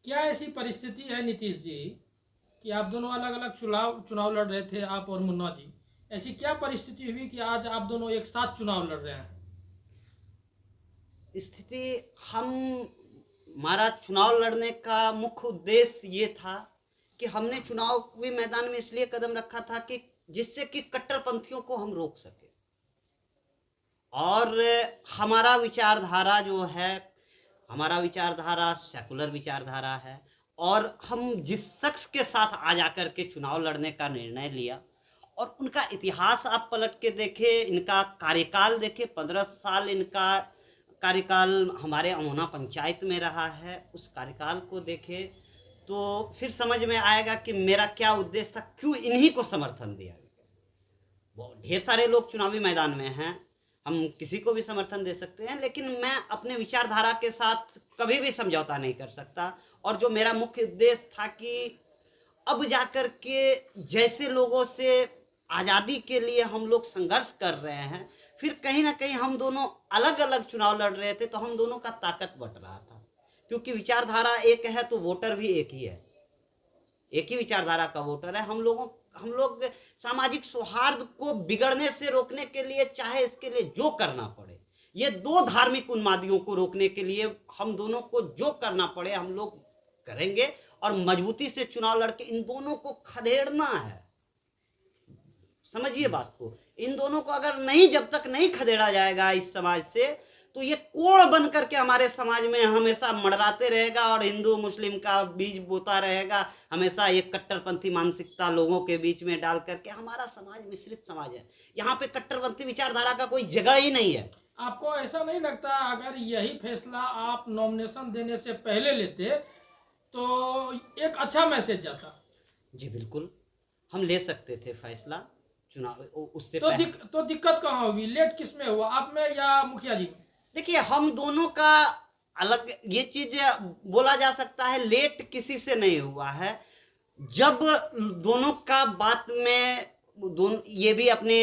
क्या ऐसी परिस्थिति है नीतीश जी कि आप दोनों अलग अलग चुनाव लड़ रहे थे, आप और मुन्ना जी? ऐसी क्या परिस्थिति हुई कि आज आप दोनों एक साथ चुनाव लड़ रहे हैं? स्थिति हम हमारा चुनाव लड़ने का मुख्य उद्देश्य ये था कि हमने चुनावी मैदान में इसलिए कदम रखा था कि जिससे कि कट्टरपंथियों को हम रोक सके। और हमारा विचारधारा जो है, हमारा विचारधारा सेकुलर विचारधारा है। और हम जिस शख्स के साथ आज आकर के चुनाव लड़ने का निर्णय लिया, और उनका इतिहास आप पलट के देखें, इनका कार्यकाल देखें, 15 साल इनका कार्यकाल हमारे अमोना पंचायत में रहा है। उस कार्यकाल को देखें तो फिर समझ में आएगा कि मेरा क्या उद्देश्य था, क्यों इन्हीं को समर्थन दिया गया। बहुत ढेर सारे लोग चुनावी मैदान में हैं, हम किसी को भी समर्थन दे सकते हैं, लेकिन मैं अपने विचारधारा के साथ कभी भी समझौता नहीं कर सकता। और जो मेरा मुख्य उद्देश्य था कि अब जाकर के जैसे लोगों से आज़ादी के लिए हम लोग संघर्ष कर रहे हैं, फिर कहीं ना कहीं हम दोनों अलग अलग चुनाव लड़ रहे थे तो हम दोनों का ताकत बट रहा था। क्योंकि विचारधारा एक है तो वोटर भी एक ही है, एक ही विचारधारा का वोटर है। हम लोग सामाजिक सौहार्द को बिगड़ने से रोकने के लिए, चाहे इसके लिए जो करना पड़े, ये दो धार्मिक उन्मादियों को रोकने के लिए हम दोनों को जो करना पड़े हम लोग करेंगे। और मजबूती से चुनाव लड़के इन दोनों को खदेड़ना है। समझिए बात को, इन दोनों को अगर नहीं, जब तक नहीं खदेड़ा जाएगा इस समाज से, तो ये कोड़ बन करके हमारे समाज में हमेशा मंडराते रहेगा और हिंदू मुस्लिम का बीज बोता रहेगा। हमेशा एक कट्टरपंथी मानसिकता लोगों के बीच में डाल करके हमारा समाज मिश्रित समाज है। यहाँ पे कट्टरपंथी विचारधारा का कोई जगह ही नहीं है। आपको ऐसा नहीं लगता अगर यही फैसला आप नॉमिनेशन देने से पहले लेते तो एक अच्छा मैसेज जाता? जी बिल्कुल, हम ले सकते थे फैसला चुनाव उससे तो पहले। तो दिक्कत कहाँ होगी? लेट किस में हुआ, आप में या मुखिया जी में? देखिए, हम दोनों का अलग ये चीज बोला जा सकता है, लेट किसी से नहीं हुआ है। जब दोनों का बात में दोनों ये भी अपने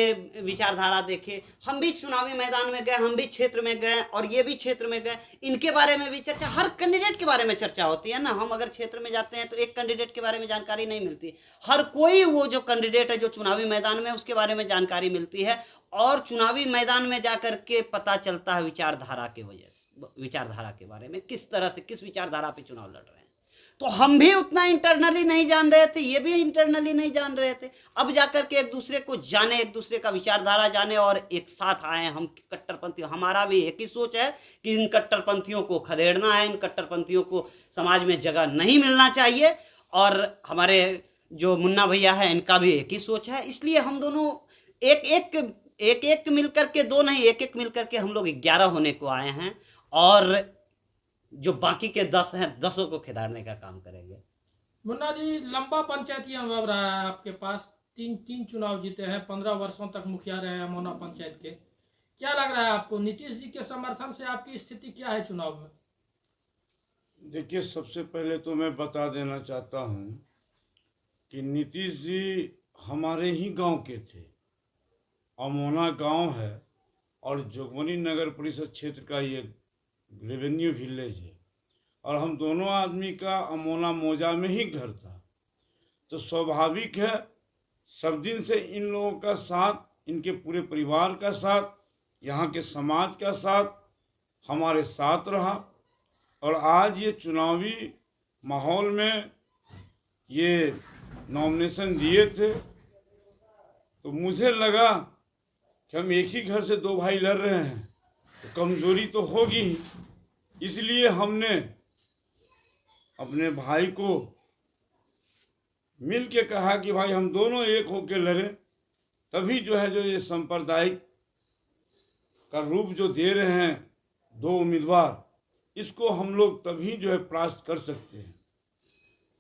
विचारधारा देखे, हम भी चुनावी मैदान में गए, हम भी क्षेत्र में गए और ये भी क्षेत्र में गए, इनके बारे में भी चर्चा, हर कैंडिडेट के बारे में चर्चा होती है ना। हम अगर क्षेत्र में जाते हैं तो एक कैंडिडेट के बारे में जानकारी नहीं मिलती, हर कोई वो जो कैंडिडेट है जो चुनावी मैदान में, उसके बारे में जानकारी मिलती है। और चुनावी मैदान में जाकर के पता चलता है विचारधारा के वजह से, विचारधारा के बारे में, किस तरह से किस विचारधारा पे चुनाव लड़ रहे हैं। तो हम भी उतना इंटरनली नहीं जान रहे थे, ये भी इंटरनली नहीं जान रहे थे। अब जाकर के एक दूसरे को जाने, एक दूसरे का विचारधारा जाने और एक साथ आए हम कट्टरपंथी। हमारा भी एक ही सोच है कि इन कट्टरपंथियों को खदेड़ना है, इन कट्टरपंथियों को समाज में जगह नहीं मिलना चाहिए। और हमारे जो मुन्ना भैया है इनका भी एक ही सोच है। इसलिए हम दोनों एक एक मिलकर के, दो नहीं एक एक मिलकर के हम लोग 11 होने को आए हैं। और जो बाकी के 10 हैं, 10 को खिदारने का काम करेंगे। मुन्ना जी, लंबा पंचायती अनुभव रहा है आपके पास, तीन तीन चुनाव जीते हैं, 15 वर्षों तक मुखिया रहे हैं मोना पंचायत के। क्या लग रहा है आपको, नीतीश जी के समर्थन से आपकी स्थिति क्या है चुनाव में? देखिए, सबसे पहले तो मैं बता देना चाहता हूँ कि नीतीश जी हमारे ही गांव के थे। अमोना गांव है और जोगबनी नगर परिषद क्षेत्र का ये रेवेन्यू विलेज है। और हम दोनों आदमी का अमोना मौजा में ही घर था। तो स्वाभाविक है, सब दिन से इन लोगों का साथ, इनके पूरे परिवार का साथ, यहाँ के समाज का साथ हमारे साथ रहा। और आज ये चुनावी माहौल में ये नॉमिनेशन दिए थे तो मुझे लगा कि हम एक ही घर से दो भाई लड़ रहे हैं तो कमज़ोरी तो होगी ही। इसलिए हमने अपने भाई को मिल के कहा कि भाई हम दोनों एक होकर लड़ें, तभी जो है जो ये सांप्रदायिक का रूप जो दे रहे हैं दो उम्मीदवार, इसको हम लोग तभी जो है परास्त कर सकते हैं।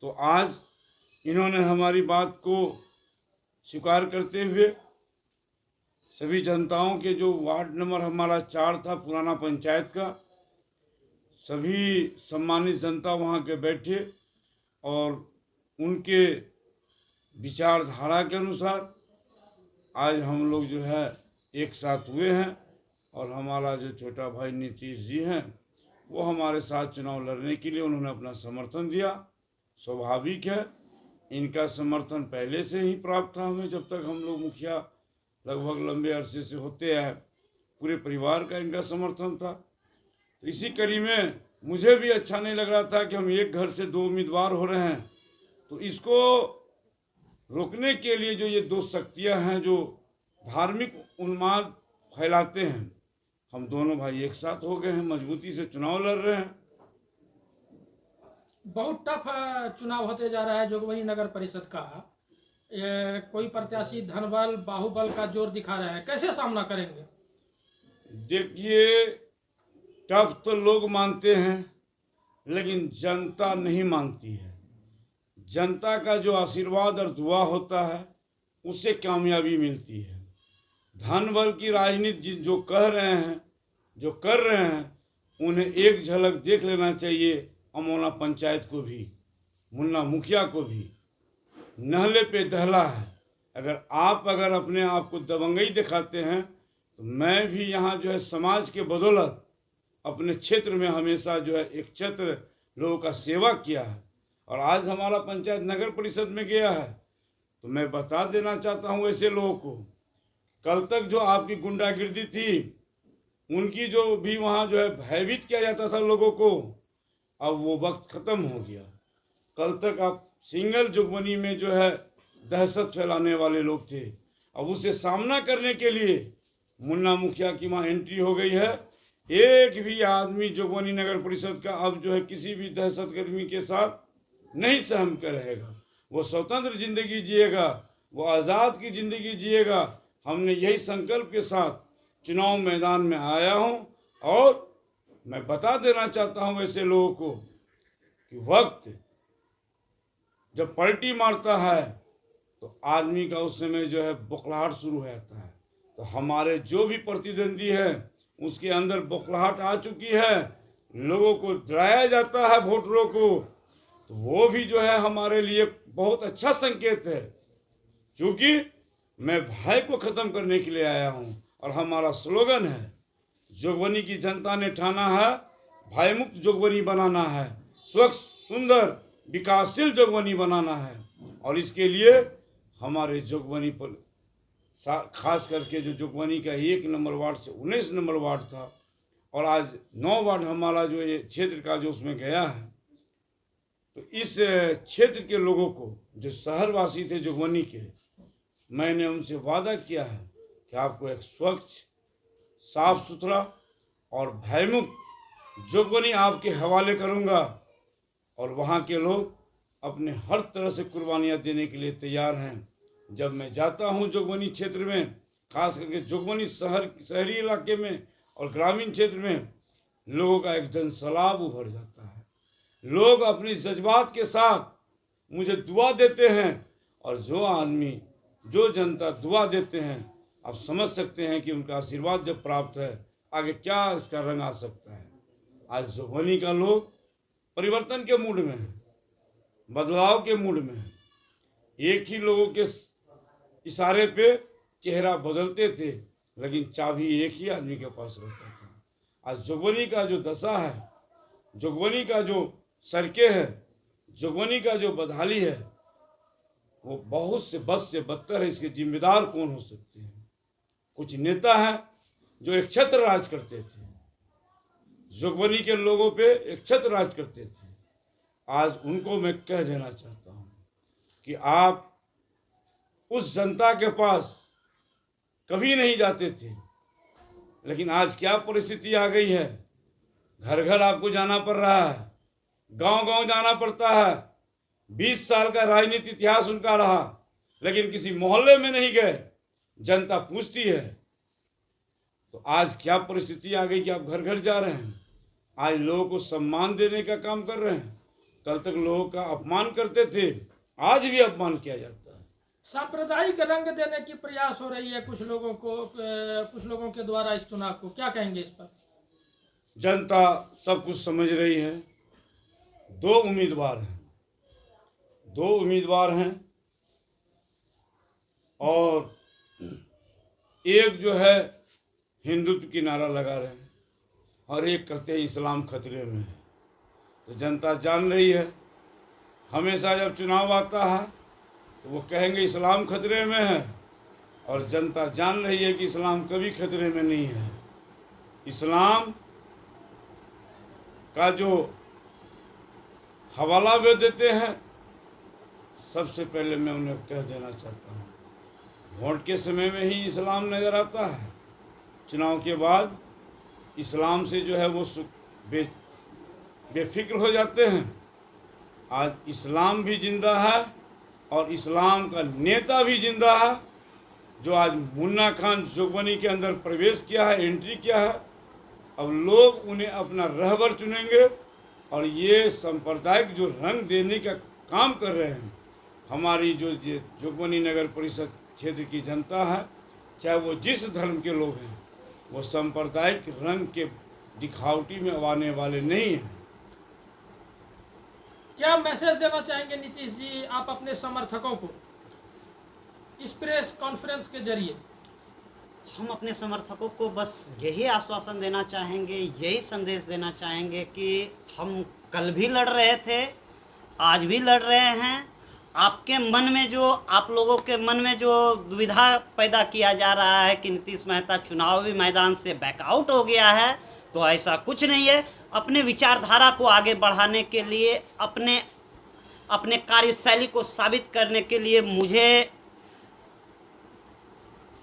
तो आज इन्होंने हमारी बात को स्वीकार करते हुए सभी जनताओं के, जो वार्ड नंबर हमारा 4 था पुराना पंचायत का, सभी सम्मानित जनता वहाँ के बैठे और उनके विचारधारा के अनुसार आज हम लोग जो है एक साथ हुए हैं। और हमारा जो छोटा भाई नीतीश जी हैं वो हमारे साथ चुनाव लड़ने के लिए उन्होंने अपना समर्थन दिया। स्वाभाविक है, इनका समर्थन पहले से ही प्राप्त था हमें, जब तक हम लोग मुखिया लगभग लंबे अरसे से होते आए, पूरे परिवार का इनका समर्थन था। तो इसी कड़ी में मुझे भी अच्छा नहीं लग रहा था कि हम एक घर से 2 उम्मीदवार हो रहे हैं, तो इसको रोकने के लिए जो ये 2 शक्तियां हैं जो धार्मिक उन्माद फैलाते हैं, हम दोनों भाई एक साथ हो गए हैं, मजबूती से चुनाव लड़ रहे हैं। बहुत टफ चुनाव होते जा रहा है जोगबनी नगर परिषद का। कोई प्रत्याशी धनबल बाहुबल का जोर दिखा रहा है, कैसे सामना करेंगे? देखिए, टफ तो लोग मानते हैं, लेकिन जनता नहीं मानती है। जनता का जो आशीर्वाद और दुआ होता है, उससे कामयाबी मिलती है। धन बल की राजनीति जो कह रहे हैं, जो कर रहे हैं, उन्हें एक झलक देख लेना चाहिए। अमोना पंचायत को भी, मुन्ना मुखिया को भी नहले पे दहला है। अगर अपने आप को दबंगई दिखाते हैं, तो मैं भी यहाँ जो है समाज के बदौलत अपने क्षेत्र में हमेशा जो है एक क्षेत्र लोगों का सेवा किया है, और आज हमारा पंचायत नगर परिषद में गया है। तो मैं बता देना चाहता हूँ ऐसे लोगों को, कल तक जो आपकी गुंडागिर्दी थी, उनकी जो भी वहाँ जो है भयभीत किया जाता था लोगों को, अब वो वक्त ख़त्म हो गया। कल तक आप सिंगल जोगबनी में जो है दहशत फैलाने वाले लोग थे, अब उसे सामना करने के लिए मुन्ना मुखिया की वहाँ एंट्री हो गई है। एक भी आदमी जोगबनी नगर परिषद का अब जो है किसी भी दहशतगर्दी के साथ नहीं सहम कर रहेगा। वो स्वतंत्र जिंदगी जिएगा, वो आज़ाद की ज़िंदगी जिएगा। हमने यही संकल्प के साथ चुनाव मैदान में आया हूँ, और मैं बता देना चाहता हूँ ऐसे लोगों को कि वक्त जब पलटी मारता है तो आदमी का उस समय जो है बौखलाहट शुरू हो जाता है। तो हमारे जो भी प्रतिद्वंदी है, उसके अंदर बौखलाहट आ चुकी है, लोगों को डराया जाता है वोटरों को, तो वो भी जो है हमारे लिए बहुत अच्छा संकेत है। क्योंकि मैं भय को ख़त्म करने के लिए आया हूँ, और हमारा स्लोगन है, जोगबनी की जनता ने ठाना है, भयमुक्त जोगबनी बनाना है, स्वच्छ सुंदर विकासशील जोगबनी बनाना है। और इसके लिए हमारे जोगबनी पर खास करके जो जोगबनी का 1 नंबर वार्ड से 19 नंबर वार्ड था, और आज 9 वार्ड हमारा जो ये क्षेत्र का जो उसमें गया है, तो इस क्षेत्र के लोगों को, जो शहरवासी थे जोगबनी के, मैंने उनसे वादा किया है कि आपको एक स्वच्छ, साफ सुथरा और भयमुक्त जोगबनी आपके हवाले करूंगा। और वहाँ के लोग अपने हर तरह से कुर्बानियाँ देने के लिए तैयार हैं। जब मैं जाता हूँ जोगबनी क्षेत्र में, खास करके जोगबनी शहरी इलाके में और ग्रामीण क्षेत्र में, लोगों का एक जनसैलाब उभर जाता है। लोग अपनी जज्बात के साथ मुझे दुआ देते हैं, और जो आदमी, जो जनता दुआ देते हैं, आप समझ सकते हैं कि उनका आशीर्वाद जब प्राप्त है, आगे क्या इसका रंग आ सकता है। आज जोगबनी का लोग परिवर्तन के मूड में है, बदलाव के मूड में है। एक ही लोगों के इशारे पे चेहरा बदलते थे, लेकिन चाबी एक ही आदमी के पास रहता था। आज जोगबनी का जो दशा है, जोगबनी का जो सड़कें है, जोगबनी का जो बदहाली है, वो बहुत से बद से बदतर है। इसके जिम्मेदार कौन हो सकते हैं? कुछ नेता हैं जो एक छत्र राज करते थे, जोगबनी के लोगों पे एक छत्र राज करते थे। आज उनको मैं कह देना चाहता हूँ कि आप उस जनता के पास कभी नहीं जाते थे, लेकिन आज क्या परिस्थिति आ गई है, घर घर आपको जाना पड़ रहा है, गांव गांव जाना पड़ता है। 20 साल का राजनीति इतिहास उनका रहा, लेकिन किसी मोहल्ले में नहीं गए। जनता पूछती है, तो आज क्या परिस्थिति आ गई कि आप घर घर जा रहे हैं। आज लोगों को सम्मान देने का काम कर रहे हैं। कल तक लोगों का अपमान करते थे, आज भी अपमान किया जाता है। सांप्रदायिक रंग देने की प्रयास हो रही है कुछ लोगों के द्वारा इस चुनाव को, क्या कहेंगे इस पर? जनता सब कुछ समझ रही है। 2 उम्मीदवार हैं, और एक जो है हिंदुत्व की नारा लगा रहे हैं, हर एक कहते हैं इस्लाम खतरे में है। तो जनता जान रही है, हमेशा जब चुनाव आता है तो वो कहेंगे इस्लाम खतरे में है, और जनता जान रही है कि इस्लाम कभी खतरे में नहीं है। इस्लाम का जो हवाला वे देते हैं, सबसे पहले मैं उन्हें कह देना चाहता हूँ, वोट के समय में ही इस्लाम नज़र आता है, चुनाव के बाद इस्लाम से जो है वो बेफिक्र हो जाते हैं। आज इस्लाम भी जिंदा है और इस्लाम का नेता भी जिंदा है, जो आज मुन्ना खान जोगबनी के अंदर प्रवेश किया है, एंट्री किया है। अब लोग उन्हें अपना रहबर चुनेंगे और ये सांप्रदायिक जो रंग देने का काम कर रहे हैं, हमारी जो ये जोगबनी नगर परिषद क्षेत्र की जनता है, चाहे वो जिस धर्म के लोग हैं, वो सांप्रदायिक रंग के दिखावटी में आने वाले नहीं हैं। क्या मैसेज देना चाहेंगे नीतीश जी आप अपने समर्थकों को इस प्रेस कॉन्फ्रेंस के जरिए? हम अपने समर्थकों को बस यही आश्वासन देना चाहेंगे, यही संदेश देना चाहेंगे कि हम कल भी लड़ रहे थे, आज भी लड़ रहे हैं। आपके मन में जो, आप लोगों के मन में जो दुविधा पैदा किया जा रहा है कि नीतीश मेहता चुनावी मैदान से बैकआउट हो गया है, तो ऐसा कुछ नहीं है। अपने विचारधारा को आगे बढ़ाने के लिए, अपने कार्यशैली को साबित करने के लिए मुझे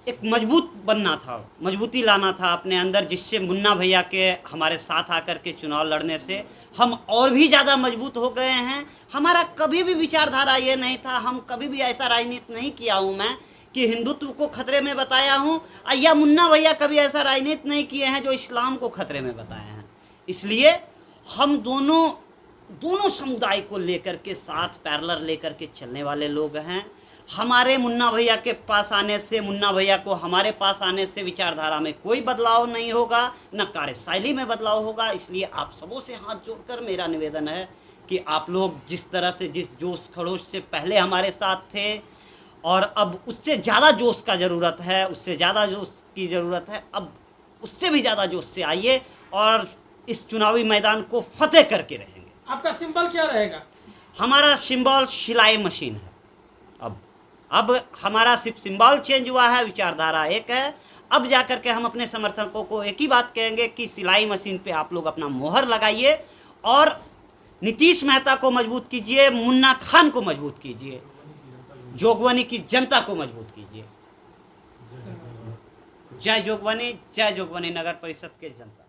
एक मजबूत बनना था, मजबूती लाना था अपने अंदर, जिससे मुन्ना भैया के हमारे साथ आकर के चुनाव लड़ने से हम और भी ज़्यादा मजबूत हो गए हैं। हमारा कभी भी विचारधारा ये नहीं था, हम कभी भी ऐसा राजनीति नहीं किया हूँ मैं कि हिंदुत्व को खतरे में बताया हूँ, या मुन्ना भैया कभी ऐसा राजनीति नहीं किए हैं जो इस्लाम को खतरे में बताए हैं। इसलिए हम दोनों समुदाय को लेकर के साथ पैरेलल लेकर के चलने वाले लोग हैं। हमारे मुन्ना भैया के पास आने से, मुन्ना भैया को हमारे पास आने से विचारधारा में कोई बदलाव नहीं होगा, न कार्यशैली में बदलाव होगा। इसलिए आप सबों से हाथ जोड़कर मेरा निवेदन है कि आप लोग जिस तरह से, जिस जोश खरोश से पहले हमारे साथ थे, और अब उससे ज़्यादा जोश का ज़रूरत है, उससे ज़्यादा जोश की ज़रूरत है, अब उससे भी ज़्यादा जोश से आइए और इस चुनावी मैदान को फतेह करके रहेंगे। आपका सिंबल क्या रहेगा? हमारा सिंबल सिलाई मशीन है। अब हमारा सिर्फ सिंबल चेंज हुआ है, विचारधारा एक है। अब जाकर के हम अपने समर्थकों को एक ही बात कहेंगे कि सिलाई मशीन पे आप लोग अपना मोहर लगाइए और नीतीश मेहता को मजबूत कीजिए, मुन्ना खान को मजबूत कीजिए, जोगबनी की जनता को मजबूत कीजिए। जय जोगबनी, जय जोगबनी नगर परिषद के जनता।